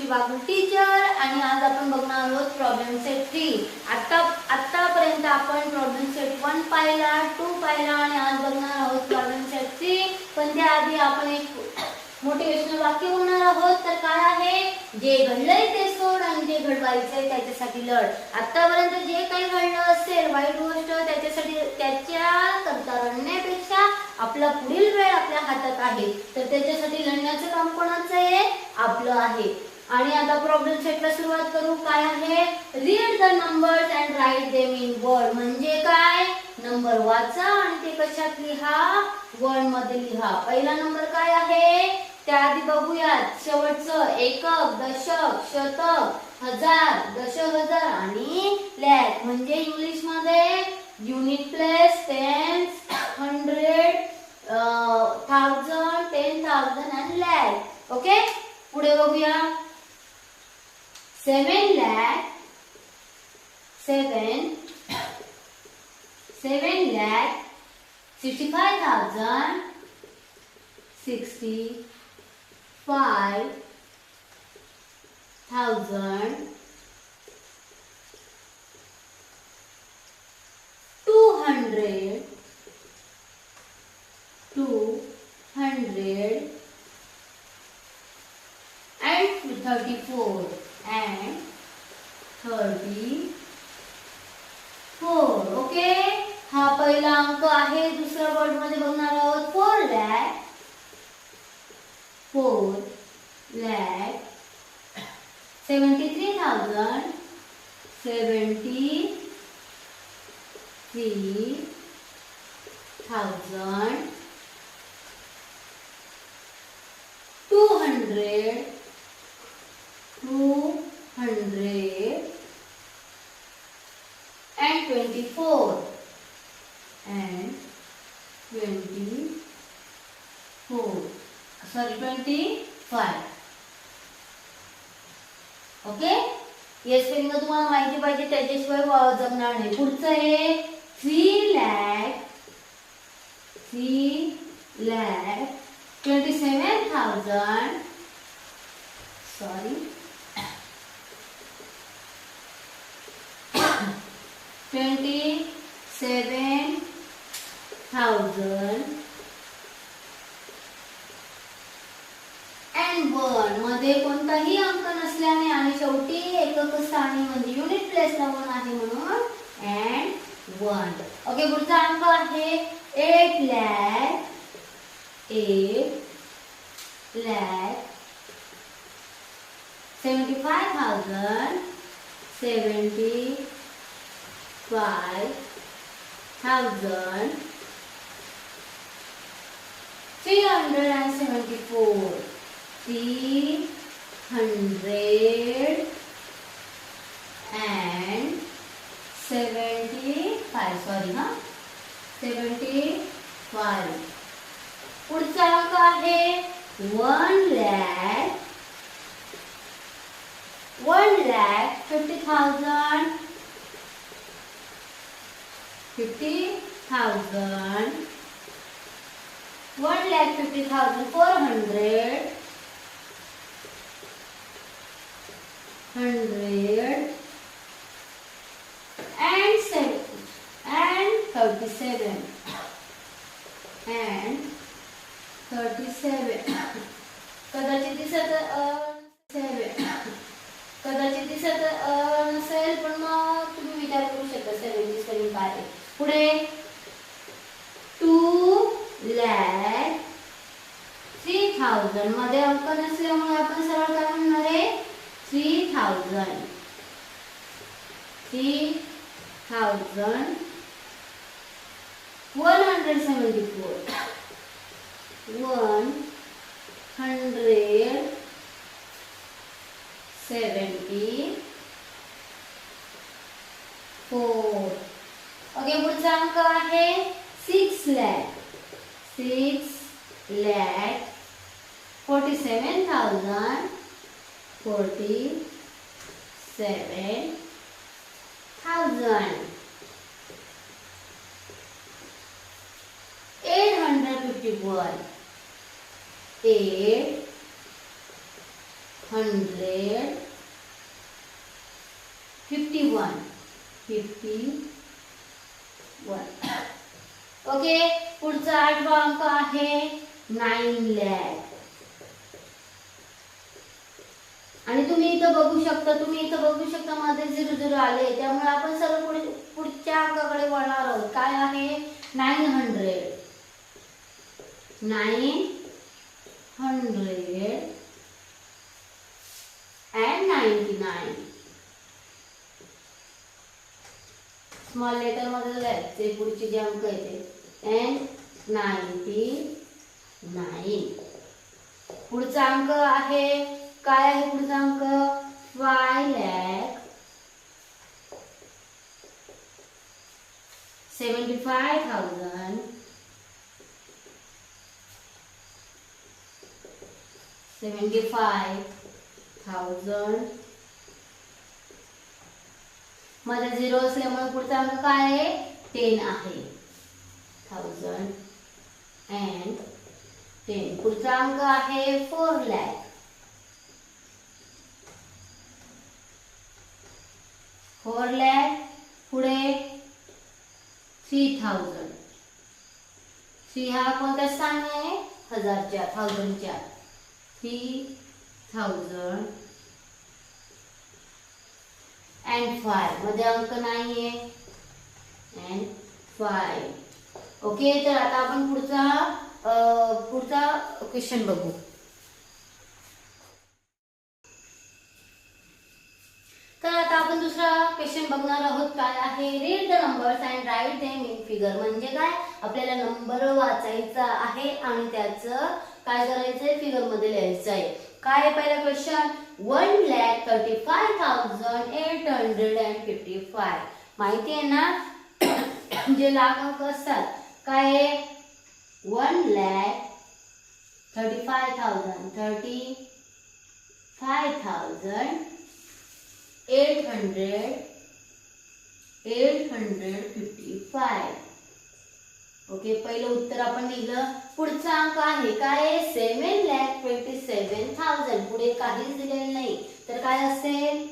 Bagul teacher आणि आज आपण बघणार आहोत प्रॉब्लेम सेट 3. आतापर्यंत आपण प्रॉब्लेम सेट 1 पाहिला, 2 पाहिला आणि आज बघणार आहोत प्रॉब्लेम सेट 3. पण त्याआधी आपण एक मोटिवेशनल वाक्य बोलणार आहोत. तर काय आहे? जे घडलंय ते सोड आणि जे घडवायचंय त्याच्यासाठी लढ. आतापर्यंत जे काही घडलं असेल वाईट गोष्ट त्याच्यासाठी त्याच्याकरता लढण्यापेक्षा आपला पुढील वेळ आपल्या हातात आहे. तर त्याच्यासाठी लढण्याचं काम कोणाचं आहे? आपलं आहे. आणि आता प्रॉब्लेम सेटला सुरुवात करू. काय आहे? Read the numbers and write them in word. म्हणजे काय? नंबर वाचा आणि ते कशात लिहा? वर्ड मध्ये लिहा. पहिला नंबर काय आहे? त्याआधी बघूयात. शेवटचं एकक, दशक, शतक, हजार, दशहजार आणि लॅख. म्हणजे इंग्लिश मध्ये युनिट प्लेस, टेन्स, 100, 1000, 10,000 आणि लॅख. ओके, पुढे बघूया. 7 lakh 65,000 65,000 200 and 34 and 34. ओके, हा पहिला अंक आहे. दुसऱ्या वर्ड मध्ये बघणार आहोत. 4 lakh 73,000 200 and 24 sorry 25. ओके, या स्पेलिंग तुम्हाला माहिती पाहिजे, त्याच्याशिवाय जमणार नाही. पुढचं आहे 3 lakh 27,000 sorry 27,000 and 1 मध्ये कोणताही अंक नसल्याने आणि शेवटी एकक स्थानी म्हणजे युनिट प्लेसला 1 आहे म्हणून and 1. ओके, पुढचा अंक आहे 8 lakh 75,000 374 375 sorry 75. पुढचा अंक आहे 1 lakh 50,000 1,50,400 and 37 कदाचित दिसत नसेल पण मग तुम्ही विचार करू शकता 70 स्पेलिंग काय आहे. पुढे 2 lakh 3,000 मध्ये अंक नसल्यामुळे आपण सरळ काय म्हणणार आहे? 3,000 174 174. ओके, पुढचा अंक आहे 6 lakh 47,000 851 8 100 51 ओके. पुढचा 8वा अंक आहे 9 लाख. आणि तुम्ही इथं बघू शकता मध्ये 00 आले, त्यामुळे आपण सरळ पुढच्या अंकाकडे वळणार आहोत. काय आहे 900 and 99. स्मॉल लेटर मध्ये लिहायचे पुढचे जे अंक आहेत and 99. पुढचा अंक आहे काय आहे पुढचा अंक 5,75,000 मध्ये 0 असल्यामुळे पुढचा अंक काय आहे 10 आहे 1010. पुढचा अंक आहे 4 लाख. पुढे 3,000. 3 हा कोणता स्थान आहे हजारच्या 1000च्या 3,000 and 5 मध्ये अंक नाहीये and 5. ओके. तर आता आपण पुढचा क्वेश्चन बघू. तर आता आपण दुसरा क्वेश्चन बघणार आहोत. काय आहे read the numbers and write them in figure. म्हणजे काय आपल्याला नंबर वाचायचा आहे आणि त्याचं काय करायचंय फिगर मध्ये लिहायचं आहे. काय आहे पहिला क्वेश्चन 1,35,855. माहिती आहे ना जे लाख अंक असतात काय आहे 1,35,855. ओके. पहिलं उत्तर आपण लिहिलं. पुढचा अंक आहे काय 7,27,000. पुढे काहीच दिलेलं नाही तर काय असेल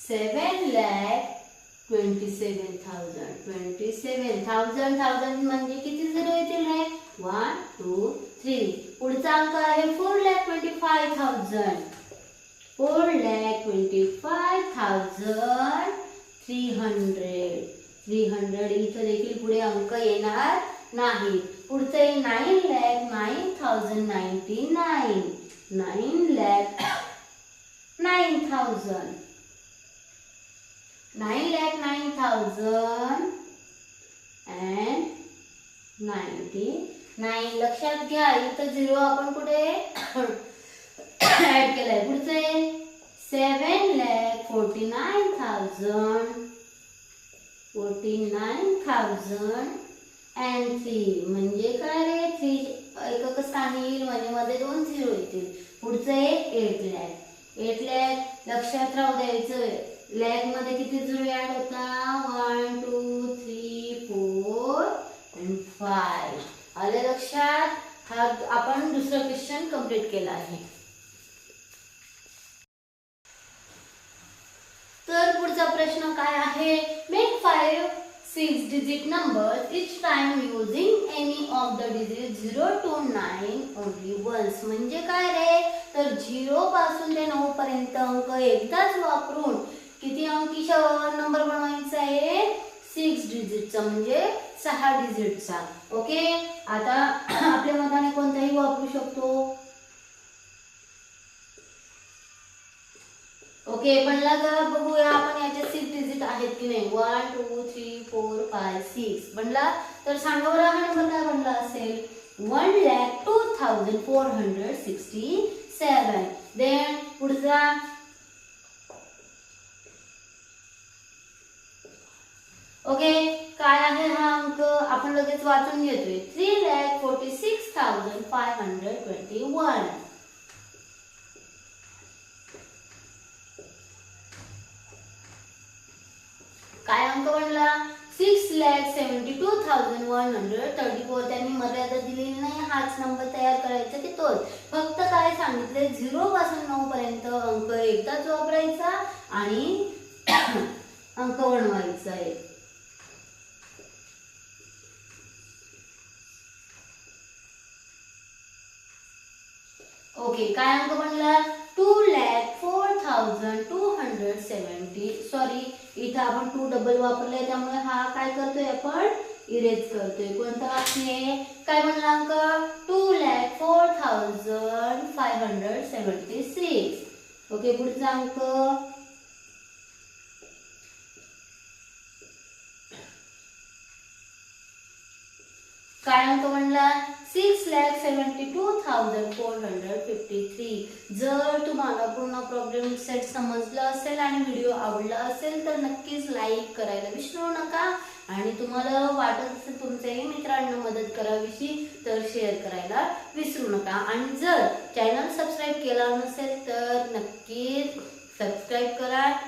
7,27,000 म्हणजे किती झिरो येतील रे 1 2 3. पुढचा अंक आहे 4,25,000. 4,25,300 इथं देखील पुढे अंक येणार नाही. पुढचं आहे 9,09,099. 9,09,000 and 99. लक्षात घ्या इथं 0 आपण कुठे ऍड केलाय. पुढचं आहे 7,49,000 and 3. म्हणजे काय रे 3 एकक स्थानी येईल म्हणजे मध्ये 2 0 येतील. पुढचं आहे 8 लाख. 8 लाख लक्षात राहू द्यायचं. लॅक मध्ये किती झिरो ऍड होता 1 2 3 4 and 5. आले लक्षात. हा आपण दुसरा क्वेश्चन कंप्लीट केला आहे. तर पुढचा प्रश्न काय आहे make 5 6-digit numbers each time using any of the digits 0 to 9 only once. म्हणजे काय रे तर 0 पासून ते 9 पर्यंत अंक एकदाच वापरून किती अंकीचा नंबर बनवायचा आहे 6 डिजिटचा म्हणजे 6 डिजिटचा. ओके. आता आपल्या मताने कोणताही वापरू शकतो. ओके. बनला का बघूया आपण याचे 6 डिजिट आहेत की नाही 1 2 3 4 5 6 बनला. तर सांगा बरं हा नंबर काय बनला असेल 1,02,467. देन पुढचा ओके काय आहे हा अंक आपण लगेच वाचून घेतोय 3,46,521. काय अंक बनला 6,72,134. त्यांनी मर्यादा दिलेली नाही हाच नंबर तयार करायचा की तोच. फक्त काय सांगितले 0 पासून 9 पर्यंत अंक आणि अंक बनवायचा आहे. ओके, काय अंक बनला? 2,04,270. सॉरी, इथं आपण 2 डबल वापरले त्यामुळे हा काय करतोय आपण इरेज करतोय. कोणता वाक्य काय बनला अंक? 2,04,576. ओके, पुढचा अंक काय अंक बनला? 6,72,453. जर तुम्हाला पूर्ण प्रॉब्लेम सेट समजला असेल आणि व्हिडिओ आवडला असेल तर नक्कीच लाईक करायला विसरू नका आणि तुम्हाला वाटत असेल तुमच्याही मित्रांना मदत करावीशी तर शेअर करायला विसरू नका. आणि जर चॅनल सबस्क्राईब केला नसेल तर नक्कीच सबस्क्राईब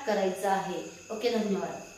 करायचं आहे. ओके, धन्यवाद.